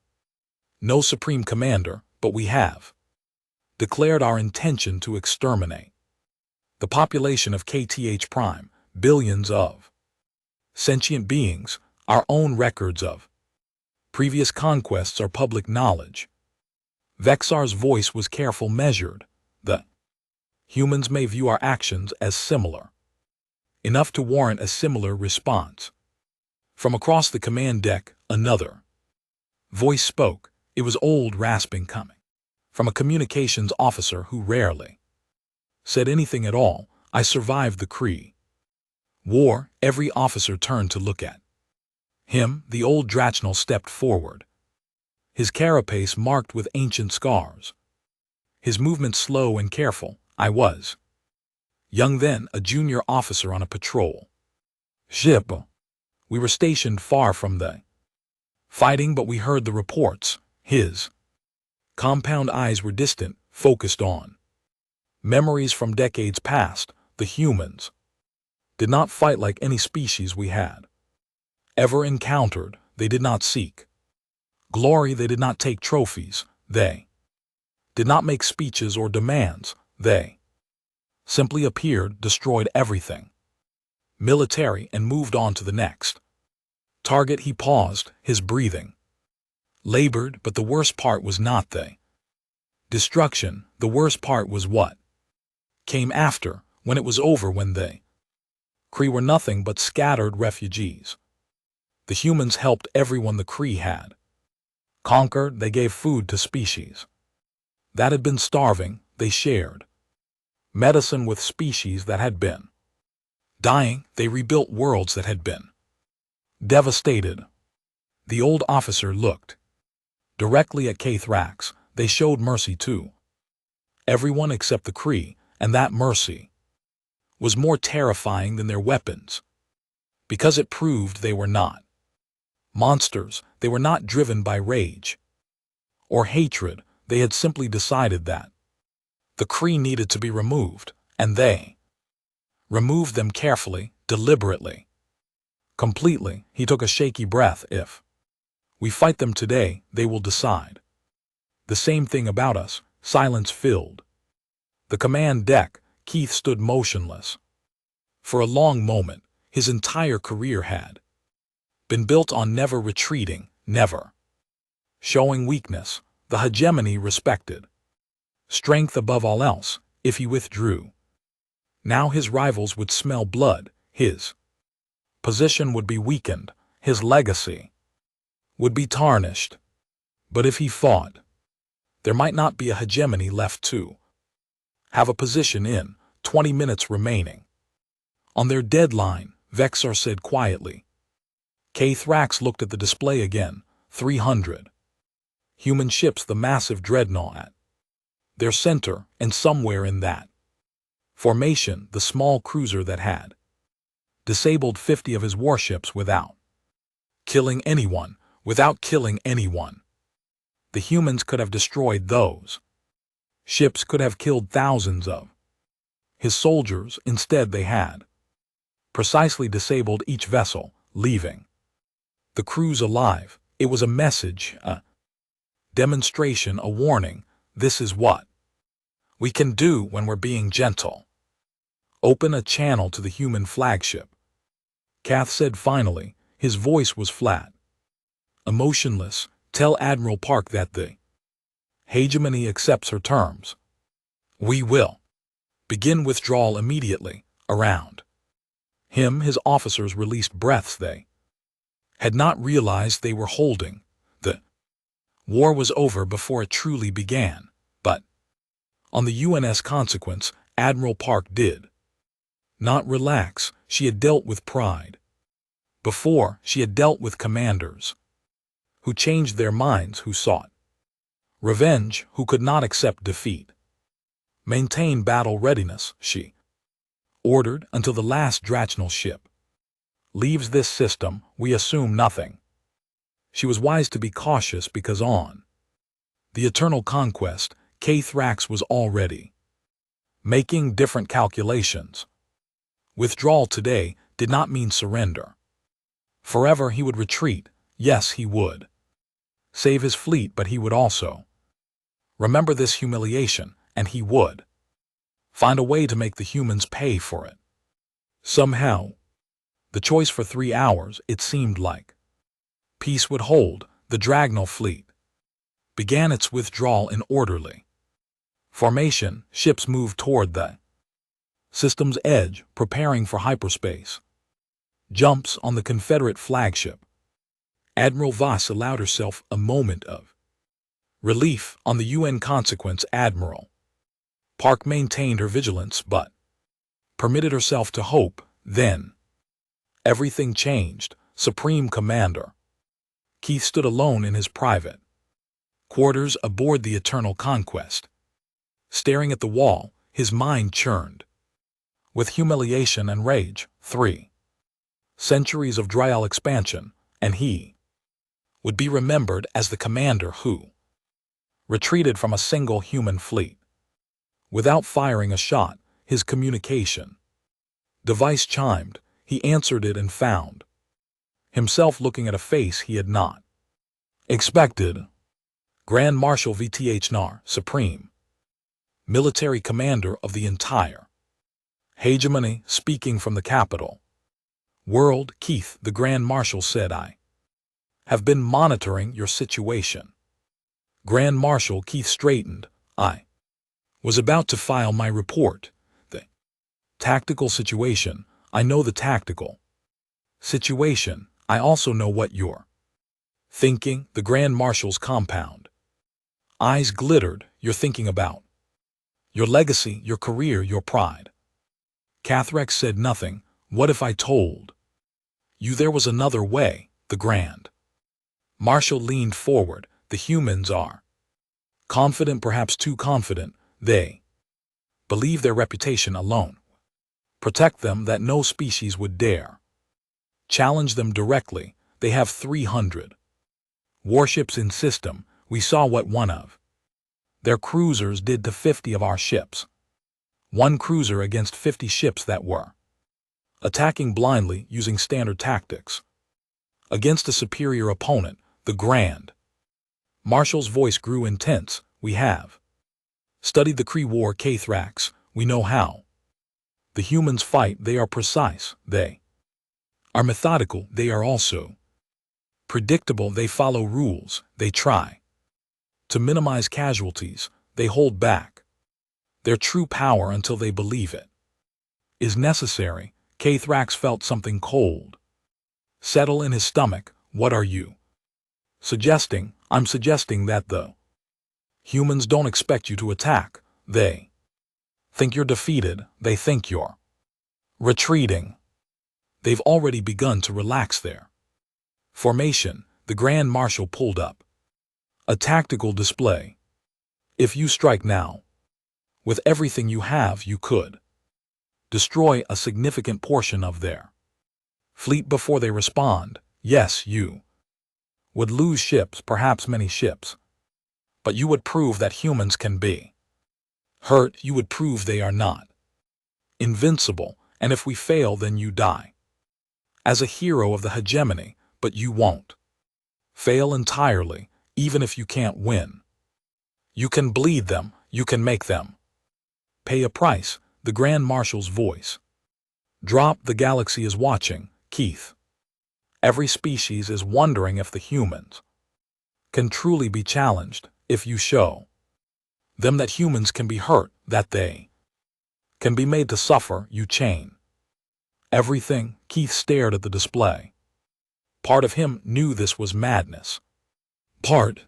No Supreme Commander, but we have declared our intention to exterminate the population of KTH Prime, billions of sentient beings. Our own records of previous conquests are public knowledge. Vexar's voice was careful, measured. The humans may view our actions as similar, enough to warrant a similar response. From across the command deck, another voice spoke. It was old, rasping, coming from a communications officer who rarely said anything at all. I survived the Kree war. Every officer turned to look at him. The old Drachnal stepped forward, his carapace marked with ancient scars, his movements slow and careful. I was young then, a junior officer on a patrol ship. We were stationed far from the fighting, but we heard the reports. His compound eyes were distant, focused on memories from decades past. The humans did not fight like any species we had ever encountered. They did not seek glory. They did not take trophies. They did not make speeches or demands. They simply appeared, destroyed everything military, and moved on to the next target. He paused, his breathing labored, but the worst part was not the destruction. The worst part was what came after, when it was over, when they Kree were nothing but scattered refugees. The humans helped everyone the Kree had conquered. They gave food to species that had been starving. They shared medicine with species that had been dying. They rebuilt worlds that had been devastated. The old officer looked directly at Kathrax. They showed mercy to everyone except the Kree, and that mercy was more terrifying than their weapons, because it proved they were not monsters. They were not driven by rage or hatred. They had simply decided that the Kree needed to be removed, and they removed them carefully, deliberately, completely. He took a shaky breath. If we fight them today, they will decide the same thing about us. Silence filled the command deck. Keith stood motionless for a long moment. His entire career had been built on never retreating, never showing weakness. The hegemony respected strength above all else. If he withdrew, now his rivals would smell blood. His position would be weakened. His legacy would be tarnished. But if he fought, there might not be a hegemony left to have a position in. 20 minutes remaining on their deadline, Vexar said quietly. Kathrax looked at the display again. 300 human ships, the massive dreadnought at their center, and somewhere in that formation, the small cruiser that had disabled 50 of his warships without killing anyone. The humans could have destroyed those ships, could have killed thousands of his soldiers. Instead, they had precisely disabled each vessel, leaving the crews alive. It was a message, a demonstration, a warning. This is what we can do when we're being gentle. Open a channel to the human flagship, Kath said finally. His voice was flat, emotionless. Tell Admiral Park that the hegemony accepts her terms. We will begin withdrawal immediately. Around him, his officers released breaths. They had not realized they were holding. The war was over before it truly began. But on the UNS Consequence, Admiral Park did not relax. She had dealt with pride before. She had dealt with commanders who changed their minds, who sought revenge, who could not accept defeat. Maintain battle readiness, she ordered, until the last Drachnal ship leaves this system. We assume nothing She was wise to be cautious because on the eternal conquest, K-Thrax was already making different calculations. Withdrawal today did not mean surrender. Forever he would retreat. Yes, he would save his fleet, but he would also remember this humiliation, and he would find a way to make the humans pay for it. Somehow, the choice for 3 hours, it seemed like peace would hold. The Dragnel fleet began its withdrawal in orderly formation. Ships moved toward the system's edge, preparing for hyperspace jumps on the Confederate flagship. Admiral Voss allowed herself a moment of relief on the UN consequence. Admiral Park maintained her vigilance but permitted herself to hope. Then everything changed. Supreme Commander Keith stood alone in his private quarters aboard the Eternal Conquest. Staring at the wall, his mind churned with humiliation and rage. 3 centuries of dryal expansion, and he would be remembered as the commander who retreated from a single human fleet without firing a shot. His communication device chimed. He answered it and found himself looking at a face he had not expected. Grand Marshal VTHNR, Supreme Military Commander of the entire hegemony, speaking from the capital world. Keith, the Grand Marshal said, I have been monitoring your situation. Grand Marshal Keith straightened. I was about to file my report. The tactical situation. I know the tactical situation. I also know what you're thinking. The Grand Marshal's compound eyes glittered. You're thinking about your legacy, your career, your pride. Cathrex said nothing. What if I told you there was another way? The Grand Marshal leaned forward. The humans are confident, perhaps too confident. They believe their reputation alone protect them, that no species would dare challenge them directly. They have 300 warships in system. We saw what one of their cruisers did to 50 of our ships. One cruiser against 50 ships that were attacking blindly using standard tactics against a superior opponent. The Grand Marshal's voice grew intense. We have studied the Kree War, K-Thrax. We know how the humans fight. They are precise. They are methodical. They are also predictable. They follow rules. They try to minimize casualties. They hold back their true power until they believe it is necessary. K-Thrax felt something cold settle in his stomach. What are you suggesting? I'm suggesting that the humans don't expect you to attack. They think you're defeated. They think you're retreating. They've already begun to relax their formation. The Grand Marshal pulled up a tactical display. If you strike now, with everything you have, you could destroy a significant portion of their fleet before they respond. Yes, you would lose ships, perhaps many ships, but you would prove that humans can be hurt. You would prove they are not invincible, and if we fail, then you die as a hero of the hegemony, but you won't fail entirely. Even if you can't win, you can bleed them. You can make them pay a price. The Grand Marshal's voice dropped. The galaxy is watching, Keith. Every species is wondering if the humans can truly be challenged. If you show them that humans can be hurt, that they can be made to suffer, you chain everything. Keith stared at the display. Part of him knew this was madness. Part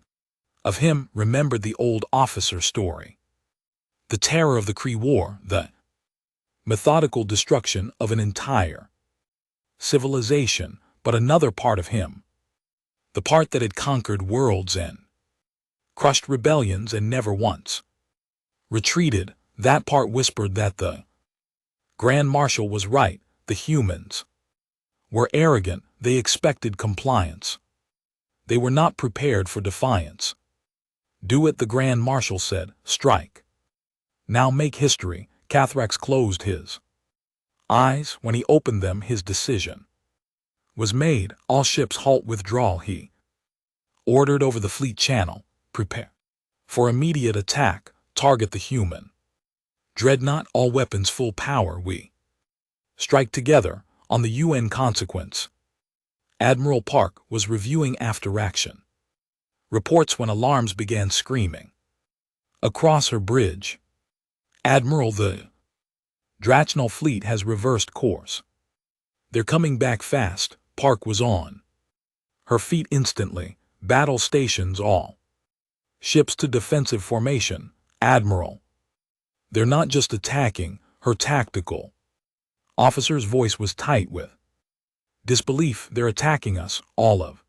of him remembered the old officer story. The terror of the Kree War, the methodical destruction of an entire civilization. But another part of him, the part that had conquered worlds and crushed rebellions and never once retreated, that part whispered that the Grand Marshal was right. The humans were arrogant. They expected compliance. They were not prepared for defiance. "Do it," the Grand Marshal said. "Strike. Now make history." Cathrax closed his eyes. When he opened them, his decision was made. "All ships halt, withdraw," he ordered over the fleet channel. "Prepare for immediate attack. Target the human dreadnought. All weapons full power. We strike together on the UN consequence." Admiral Park was reviewing after action reports when alarms began screaming across her bridge. "Admiral, the Drachnal fleet has reversed course. They're coming back fast." Park was on her feet instantly. "Battle stations, all ships to defensive formation." "Admiral, they're not just attacking." Her tactical officer's voice was tight with disbelief. "They're attacking us, all of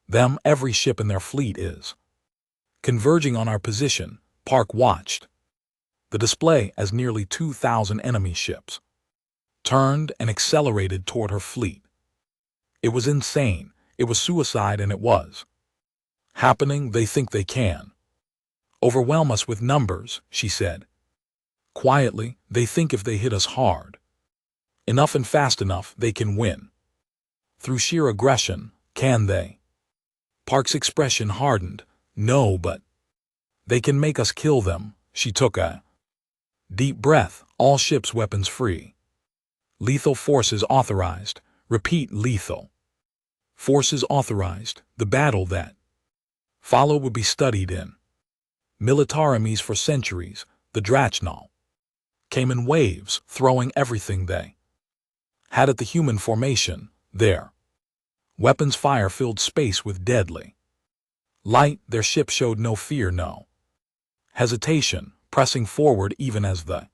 them. Every ship in their fleet is converging on our position." Park watched the display as nearly 2,000 enemy ships turned and accelerated toward her fleet. It was insane. It was suicide, and it was happening. "They think they can overwhelm us with numbers," she said quietly. "They think if they hit us hard enough and fast enough, they can win through sheer aggression. Can they?" Park's expression hardened. "No, but they can make us kill them." She took a deep breath. "All ships weapons free. Lethal forces authorized." Repeat, lethal forces authorized. The battle that followed would be studied in militaremies for centuries. The Drachnal came in waves, throwing everything they had at the human formation. Their weapons fire filled space with deadly light. Their ship showed no fear, no hesitation, pressing forward even as the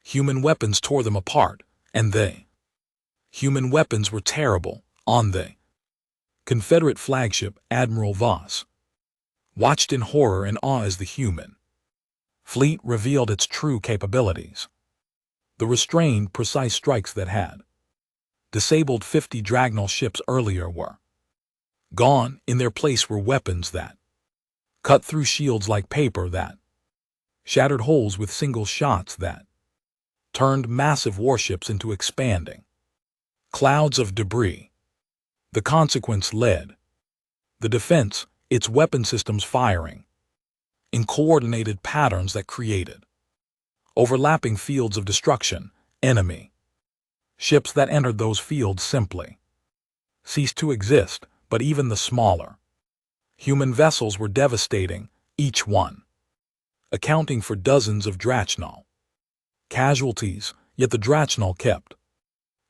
human weapons tore them apart. And they human weapons were terrible. On the Confederate flagship, Admiral Voss watched in horror and awe as the human fleet revealed its true capabilities. The restrained, precise strikes that had disabled 50 Dragnal ships earlier were gone. In their place were weapons that cut through shields like paper, that shattered holes with single shots, that turned massive warships into expanding clouds of debris. The consequence led the defense, its weapon systems firing in coordinated patterns that created overlapping fields of destruction. Enemy ships that entered those fields simply ceased to exist. But even the smaller human vessels were devastating, each one accounting for dozens of Drachnal casualties. Yet the Drachnal kept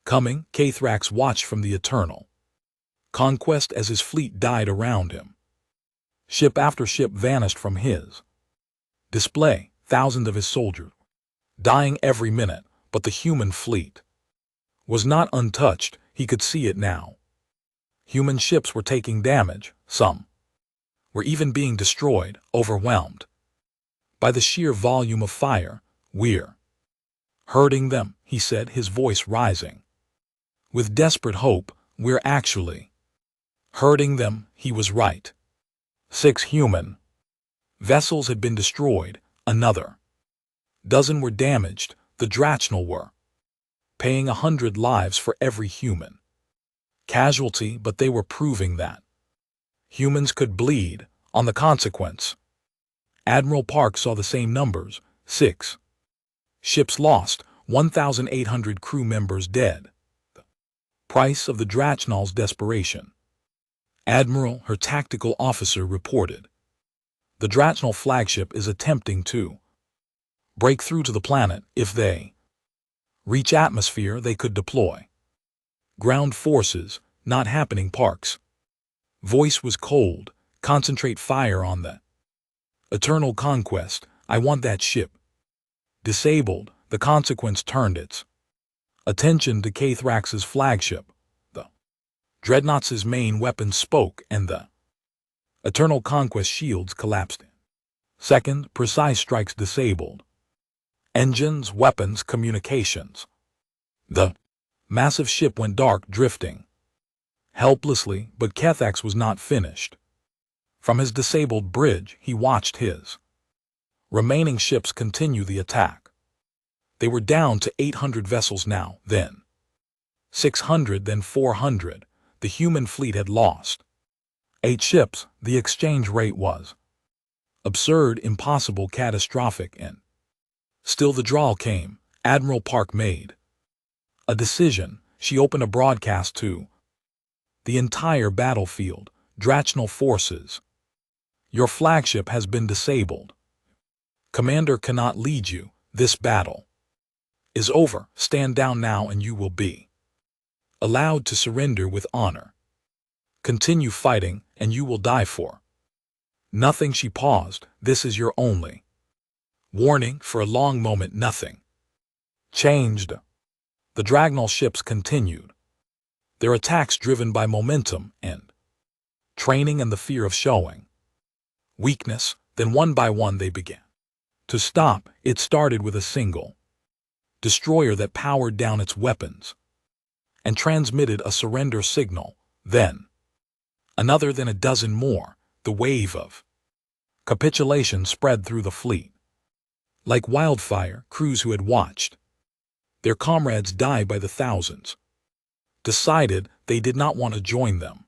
coming. Cathrax watched from the eternal conquest as his fleet died around him. Ship after ship vanished from his display, thousands of his soldiers dying every minute. But the human fleet was not untouched. He could see it now. Human ships were taking damage. Some were even being destroyed, overwhelmed by the sheer volume of fire. "We're hurting them," he said, his voice rising with desperate hope. "We're actually hurting them." He was right. 6 human vessels had been destroyed. Another dozen were damaged. The Drachnal were paying 100 lives for every human casualty, but they were proving that humans could bleed. On the consequence, Admiral Park saw the same numbers: 6 ships lost, 1,800 crew members dead. The price of the Drachnal's desperation. "Admiral," her tactical officer reported, "the Drachnal flagship is attempting to break through to the planet. If they reach atmosphere, they could deploy ground forces." "Not happening." Park's voice was cold. "Concentrate fire on the eternal conquest. I want that ship disabled." The consequence turned its attention to Cathrax's flagship. The Dreadnought's main weapons spoke, and the eternal conquest shields collapsed. Second, precise strikes disabled engines, weapons, communications. The massive ship went dark, drifting helplessly, but Kethax was not finished. From his disabled bridge, he watched his remaining ships continue the attack. They were down to 800 vessels now, then 600, then 400. The human fleet had lost 8 ships. The exchange rate was absurd, impossible, catastrophic, and still the draw came. Admiral Park made a decision. She opened a broadcast to the entire battlefield. Drachnal forces, your flagship has been disabled. Commander cannot lead you. This battle is over. Stand down now and you will be allowed to surrender with honor. Continue fighting and you will die for nothing. She paused. This is your only warning. For a long moment nothing changed. The Dragnal ships continued their attacks, driven by momentum and training and the fear of showing weakness. Then one by one they began to stop. It started with a single destroyer that powered down its weapons and transmitted a surrender signal. Then another, then a dozen more. The wave of capitulation spread through the fleet like wildfire. Crews who had watched their comrades die by the thousands decided they did not want to join them.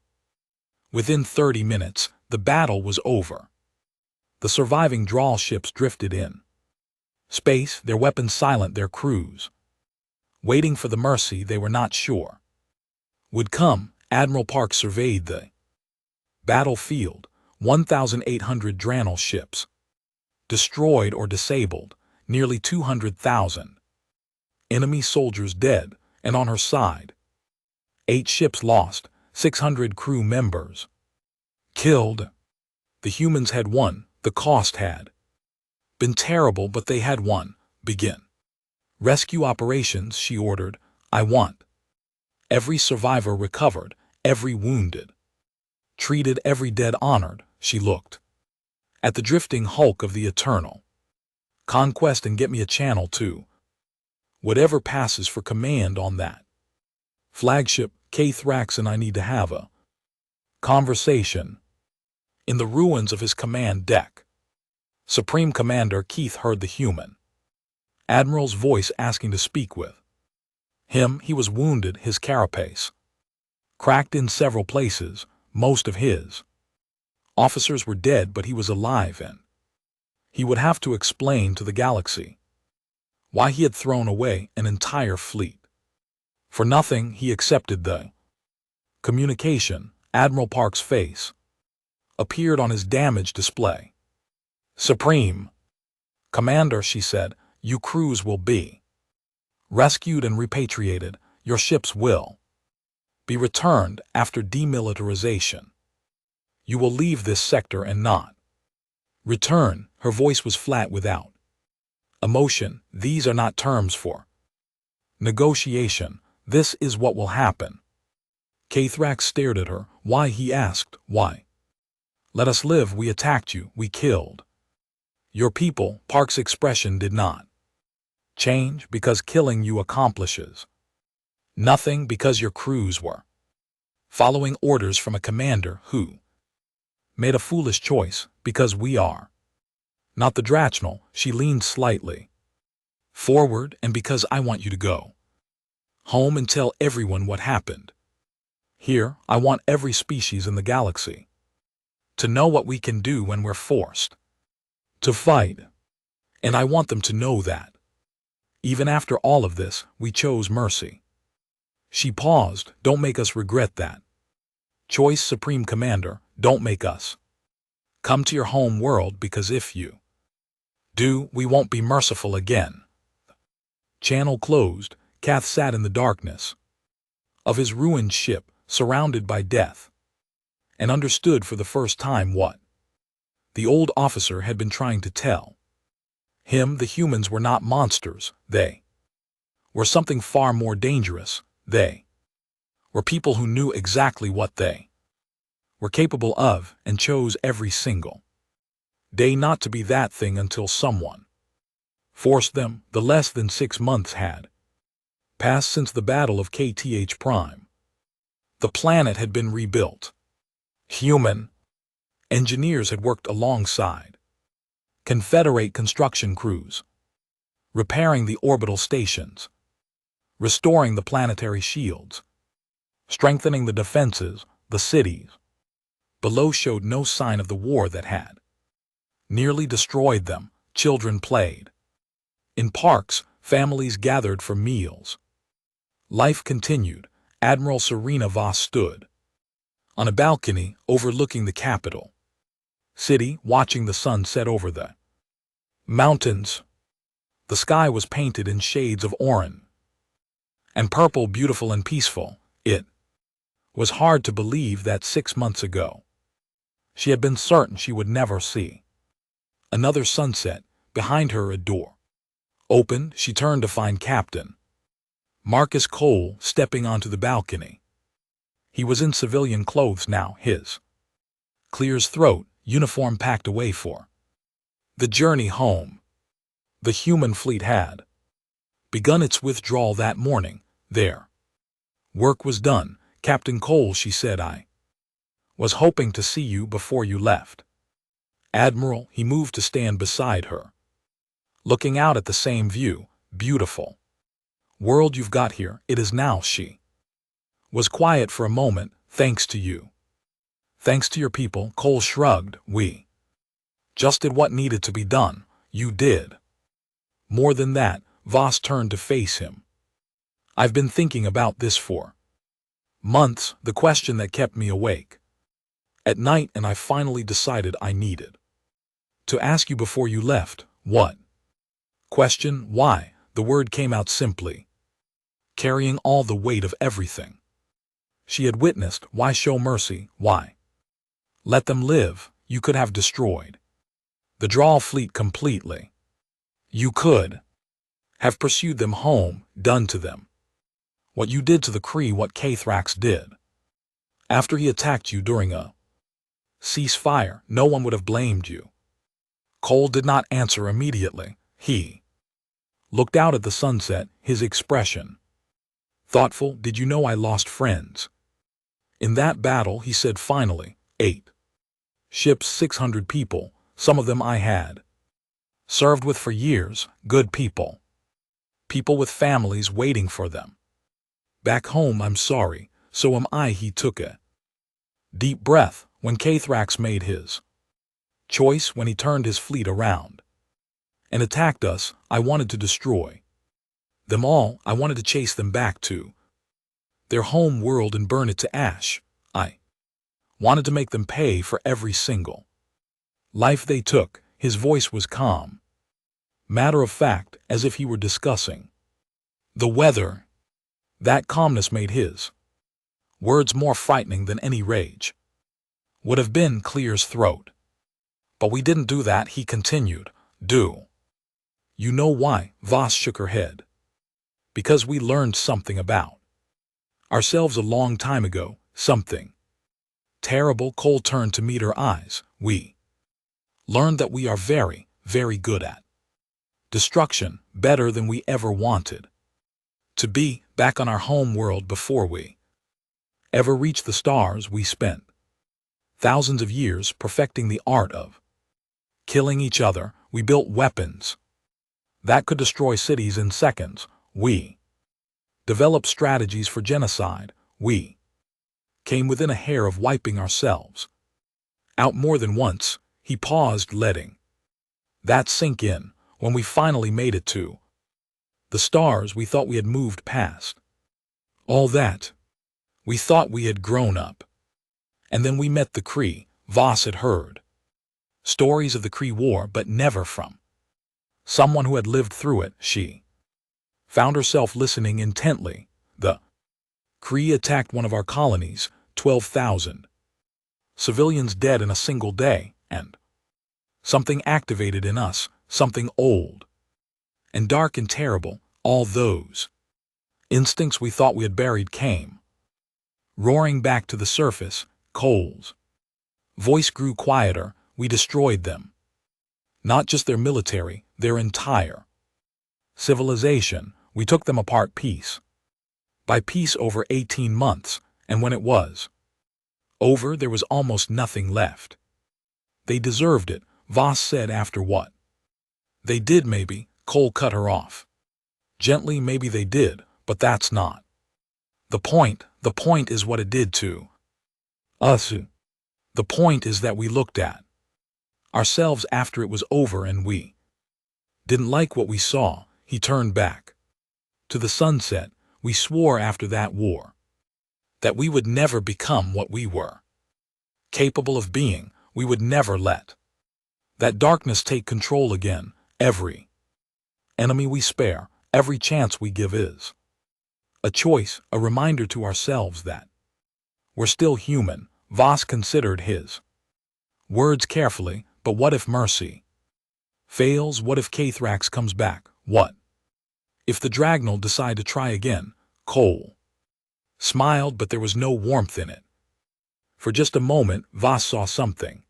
Within 30 minutes, the battle was over. The surviving Drawl ships drifted in space, their weapons silent, their crews waiting for the mercy they were not sure would come. Admiral Park surveyed the battlefield. 1,800 Dragnal ships destroyed or disabled, nearly 200,000 enemy soldiers dead, and on her side 8 ships lost, 600 crew members killed. The humans had won. The cost had been terrible, but they had won. Begin rescue operations, she ordered. I want every survivor recovered, every wounded treated, every dead honored. She looked at the drifting hulk of the eternal conquest. And get me a channel to whatever passes for command on that flagship. Kthrax and I need to have a conversation in the ruins of his command deck. Supreme Commander Keith heard the human admiral's voice asking to speak with him. He was wounded. His carapace cracked in several places. Most of his officers were dead, but he was alive, and he would have to explain to the galaxy why he had thrown away an entire fleet for nothing. He accepted the communication. Admiral Park's face appeared on his damaged display. Supreme Commander, she said, you crews will be rescued and repatriated. Your ships will be returned after demilitarization. You will leave this sector and not return. Her voice was flat without emotion. These are not terms for negotiation. This is what will happen. Kthrax stared at her. Why? He asked. Why? Let us live. We attacked you. We killed your people. Park's expression did not change. Because killing you accomplishes nothing. Because your crews were following orders from a commander who made a foolish choice. Because we are not the Drachnal. She leaned slightly forward. And because I want you to go home and tell everyone what happened here. I want every species in the galaxy to know what we can do when we're forced to fight. And I want them to know that even after all of this, we chose mercy. She paused. Don't make us regret that choice, Supreme Commander. Don't make us come to your home world, because if you do, we won't be merciful again. Channel closed. Kath sat in the darkness of his ruined ship, surrounded by death, and understood for the first time what the old officer had been trying to tell him. The humans were not monsters. They were something far more dangerous. They were people who knew exactly what they were capable of and chose every single day not to be that thing until someone forced them. The less than 6 months had passed since the Battle of KTH Prime. The planet had been rebuilt. Human engineers had worked alongside Confederate construction crews, repairing the orbital stations, restoring the planetary shields, strengthening the defenses. The cities below showed no sign of the war that had nearly destroyed them. Children played in parks, families gathered for meals. Life continued. Admiral Serena Voss stood on a balcony overlooking the capital city, watching the sun set over the mountains. The sky was painted in shades of orange and purple, beautiful and peaceful. It was hard to believe that 6 months ago she had been certain she would never see another sunset. Behind her a door opened. She turned to find Captain Marcus Cole stepping onto the balcony. He was in civilian clothes now, his clear's throat, uniform packed away for the journey home. The human fleet had begun its withdrawal that morning. Their work was done. Captain Cole, she said, I was hoping to see you before you left. Admiral, he moved to stand beside her, looking out at the same view. Beautiful world you've got here. It is now. She was quiet for a moment. Thanks to you. Thanks to your people. Cole shrugged. We just did what needed to be done. You did more than that. Voss turned to face him. I've been thinking about this for months, the question that kept me awake at night, and I finally decided I needed to ask you before you left. What? Question? Why? The word came out simply, carrying all the weight of everything she had witnessed. Why show mercy? Why let them live? You could have destroyed the Draw fleet completely. You could have pursued them home, done to them what you did to the Kree, what Kathrax did after he attacked you during a ceasefire. No one would have blamed you. Cole did not answer immediately. He looked out at the sunset, his expression thoughtful. Did you know I lost friends in that battle? He said finally. 8 ships, 600 people, some of them I had served with for years. Good people. People with families waiting for them back home. I'm sorry, so am I. He took a deep breath. When Kathrax made his choice, when he turned his fleet around and attacked us, I wanted to destroy them all. I wanted to chase them back to their home world and burn it to ash. I wanted to make them pay for every single life they took. His voice was calm, matter of fact, as if he were discussing the weather. That calmness made his words more frightening than any rage would have been. Clear's throat. But we didn't do that, he continued. Do you know why? Voss shook her head. Because we learned something about ourselves a long time ago. Something terrible. Cole turned to meet her eyes. We learned that we are very, very good at destruction, better than we ever wanted to be. Back on our home world, before we ever reached the stars, we spent thousands of years perfecting the art of killing each other. We built weapons that could destroy cities in seconds. We developed strategies for genocide. We came within a hair of wiping ourselves out more than once. He paused, letting that sink in. When we finally made it to the stars, we thought we had moved past all that. We thought we had grown up. And then we met the Kree. Voss had heard stories of the Kree War, but never from someone who had lived through it. She found herself listening intently. The Kree attacked one of our colonies, 12,000 civilians dead in a single day, and something activated in us, something old and dark and terrible. All those instincts we thought we had buried came roaring back to the surface. Cole's voice grew quieter. We destroyed them. Not just their military, their entire civilization. We took them apart piece by piece over 18 months. And when it was over, there was almost nothing left. They deserved it, Voss said after what they did. Maybe, Cole cut her off. Gently, maybe they did, but that's not the point. The point is what it did to us. The point is that we looked at ourselves after it was over and we didn't like what we saw. He turned back to the sunset. We swore after that war that we would never become what we were capable of being. We would never let that darkness take control again. Every enemy we spare, every chance we give is a choice, a reminder to ourselves that we're still human. Voss considered his words carefully. But what if mercy fails? What if Kathrax comes back? What if the Dragnel decide to try again? Cole smiled, but there was no warmth in it. For just a moment, Voss saw something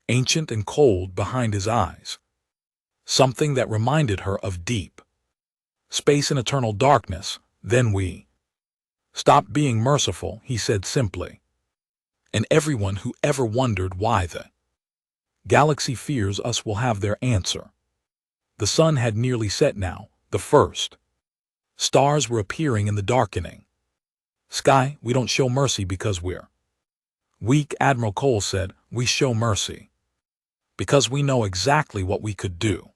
ancient and cold behind his eyes, something that reminded her of deep space and eternal darkness. Then we stopped being merciful, he said simply. And everyone who ever wondered why the galaxy fears us will have their answer. The sun had nearly set now. The first stars were appearing in the darkening sky. We don't show mercy because we're weak, Admiral Cole said. We show mercy because we know exactly what we could do.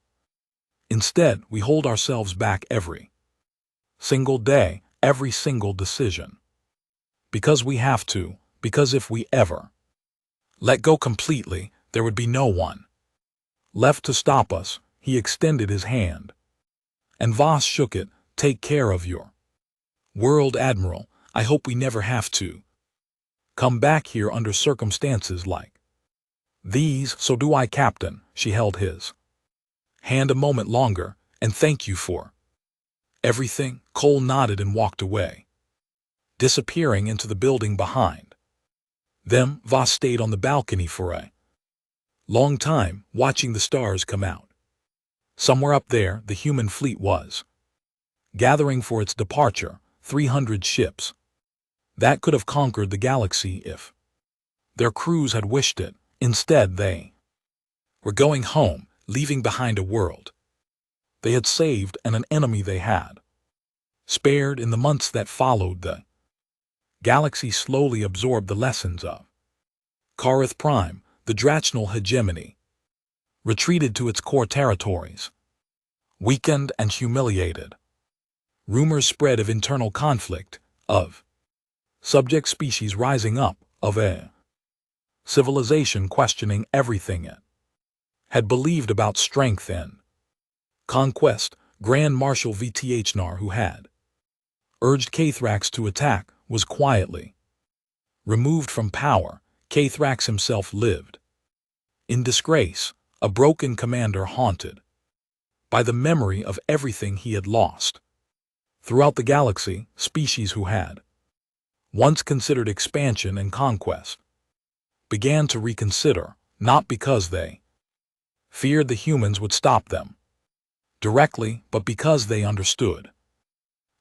Instead, we hold ourselves back every single day, every single decision. Because we have to, because if we ever let go completely, there would be no one left to stop us. He extended his hand, and Voss shook it. Take care of your world, Admiral. I hope we never have to come back here under circumstances like these. So do I, Captain. She held his hand a moment longer. And thank you for everything. Cole nodded and walked away, disappearing into the building behind them. Voss stayed on the balcony for a long time, watching the stars come out. Somewhere up there, the human fleet was gathering for its departure. 300 ships that could have conquered the galaxy if their crews had wished it. Instead, they were going home, leaving behind a world they had saved and an enemy they had spared. In the months that followed, the galaxy slowly absorbed the lessons of Kareth Prime. The Drachnal hegemony retreated to its core territories, weakened and humiliated. Rumors spread of internal conflict, of subject species rising up, of a civilization questioning everything it had believed about strength and conquest. Grand Marshal Vthnr, who had urged Kathrax to attack, was quietly removed from power. Kathrax himself lived in disgrace, a broken commander haunted by the memory of everything he had lost. Throughout the galaxy, species who had once considered expansion and conquest began to reconsider, not because they feared the humans would stop them directly, but because they understood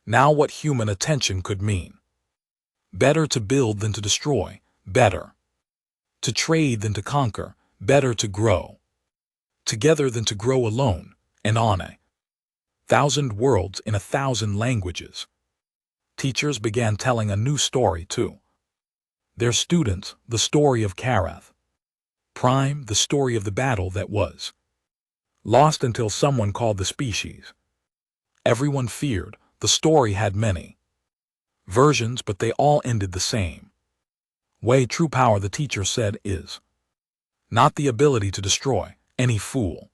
now what human attention could mean. Better to build than to destroy, better to trade than to conquer, better to grow together than to grow alone, and on 1,000 worlds in 1,000 languages. Teachers began telling a new story to their students, the story of Kareth Prime, the story of the battle that was lost until someone called the species everyone feared. The story had many versions, but they all ended the same way. True power, the teacher said, is not the ability to destroy. Any fool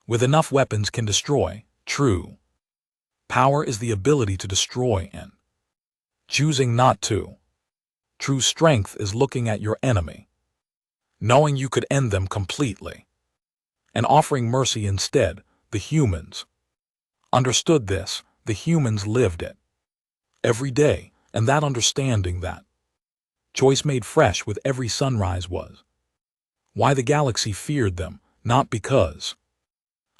with enough weapons can destroy. True power is the ability to destroy and choosing not to. True strength is looking at your enemy, knowing you could end them completely, and offering mercy instead. The humans understood this. The humans lived it every day, and that understanding, that choice made fresh with every sunrise, was why the galaxy feared them, not because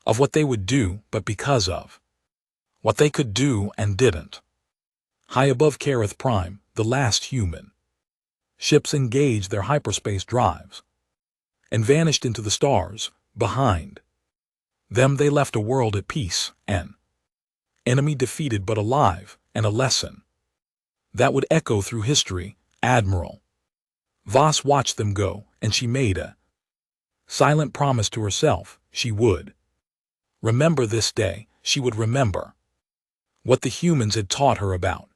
of what they would do, but because of what they could do and didn't. High above Kareth Prime, the last human, ships engaged their hyperspace drives and vanished into the stars. Behind them they left a world at peace, an enemy defeated but alive, and a lesson that would echo through history. Admiral Voss watched them go, and she made a silent promise to herself. She would remember this day. She would remember what the humans had taught her about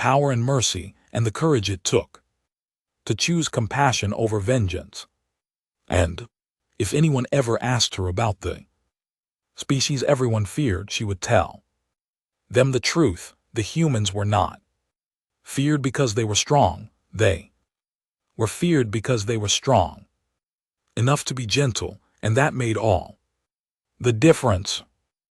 power and mercy, and the courage it took to choose compassion over vengeance. And if anyone ever asked her about the species everyone feared, she would tell them the truth. The humans were not feared because they were strong. They were feared because they were strong enough to be gentle, and that made all the difference.